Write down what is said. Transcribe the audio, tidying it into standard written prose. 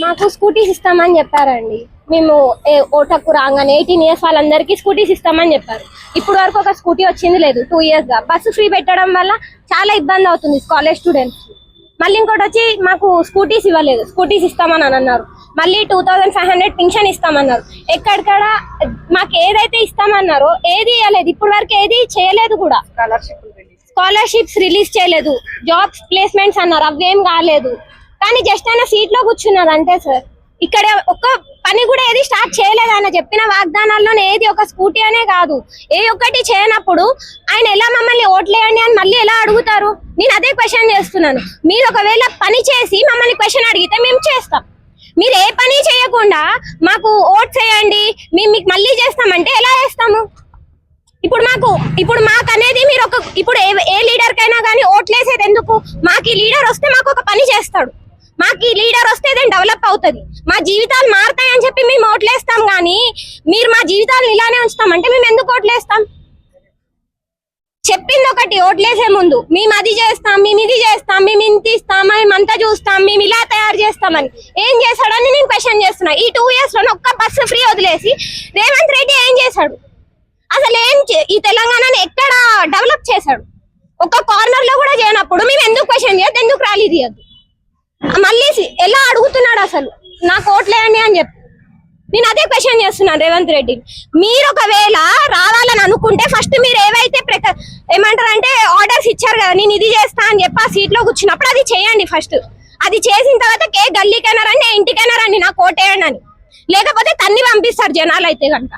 మాకు స్కూటీస్ ఇస్తామని చెప్పారండి. మేము ఓటకు రాగానే 18 years వాళ్ళందరికీ స్కూటీస్ ఇస్తామని చెప్పారు. ఇప్పుడు వరకు ఒక స్కూటీ వచ్చింది లేదు. 2 years గా బస్సు ఫ్రీ పెట్టడం వల్ల చాలా ఇబ్బంది అవుతుంది కాలేజ్ స్టూడెంట్స్. మళ్ళీ ఇంకోటి వచ్చి మాకు స్కూటీస్ ఇవ్వలేదు. స్కూటీస్ ఇస్తామని అన్నారు. మళ్ళీ 2500 పింఛన్ ఇస్తామన్నారు. ఎక్కడికడ మాకు ఏదైతే ఇస్తామన్నారో ఏది ఇవ్వలేదు. ఇప్పుడు వరకు ఏది చేయలేదు కూడా. స్కాలర్షిప్స్ రిలీజ్ చేయలేదు. జాబ్స్ ప్లేస్మెంట్స్ అన్నారు, అవేం కాలేదు. కానీ జస్ట్ ఆయన సీట్ లో కూర్చున్నారు అంతే సార్. ఇక్కడ ఒక్క పని కూడా ఏది స్టార్ట్ చేయలేదు. ఆయన చెప్పిన వాగ్దానాల్లో ఏది ఒక స్కూటీ అనే కాదు, ఏ ఒక్కటి చేయనప్పుడు ఆయన ఎలా మమ్మల్ని ఓట్లేయండి అని మళ్ళీ ఎలా అడుగుతారు? నేను అదే క్వశ్చన్ చేస్తున్నాను. మీరు ఒకవేళ పని చేసి మమ్మల్ని క్వశ్చన్ అడిగితే మేము చేస్తాం. మీరు ఏ పని చేయకుండా మాకు ఓట్ చేయండి మేము మీకు మళ్ళీ చేస్తామంటే ఎలా చేస్తాము? ఇప్పుడు మాకు అనేది మీరు ఇప్పుడు ఏ లీడర్ కైనా కానీ ఓట్లేసేది ఎందుకు? మాకు ఈ లీడర్ వస్తే మాకు ఒక పని చేస్తాడు, మాకు ఈ లీడర్ వస్తే డెవలప్ అవుతుంది, మా జీవితాలు మారుతాయని చెప్పి మేము ఓట్లేస్తాం. కానీ మీరు మా జీవితాలను ఇలానే ఉంచుతామంటే మేము ఎందుకు ఓట్లేస్తాం? చెప్పింది ఒకటి ఓట్లేసే ముందు, మేము అది చేస్తాం, మేము ఇది చేస్తాం, మేము ఇంత ఇస్తాం, మేము అంతా చూస్తాం, మేము ఇలా తయారు చేస్తామని. ఏం చేశాడని నేను క్వశ్చన్ చేస్తున్నా. ఈ 2 years లో ఒక్క బస్సు ఫ్రీ వదిలేసి రేవంత్ రెడ్డి ఏం చేశాడు? అసలు ఈ తెలంగాణని ఎక్కడ డెవలప్ చేశాడు? ఒక కార్నర్ లో కూడా చేయనప్పుడు మేము ఎందుకు క్వశ్చన్ చేయొద్దు, ఎందుకు ర్యాలీ తీయద్దు? మళ్ళీ ఎలా అడుగుతున్నాడు అసలు నాకు ఓట్లేయండి అని చెప్పి? నేను అదే క్వశ్చన్ చేస్తున్నాను రేవంత్ రెడ్డి. మీరు ఒకవేళ రావాలని అనుకుంటే ఫస్ట్ మీరు ఏవైతే ఏమంటారంటే ఆర్డర్స్ ఇచ్చారు కదా, నేను ఇది చేస్తా అని చెప్పి ఆ సీట్ లో కూర్చున్నప్పుడు అది చేయండి ఫస్ట్. అది చేసిన తర్వాత గల్లీకైనా రండి, ఇంటికైనా రండి, నాకు ఓటేయండి అని. లేకపోతే తన్ని పంపిస్తారు జనాలు అయితే కనుక.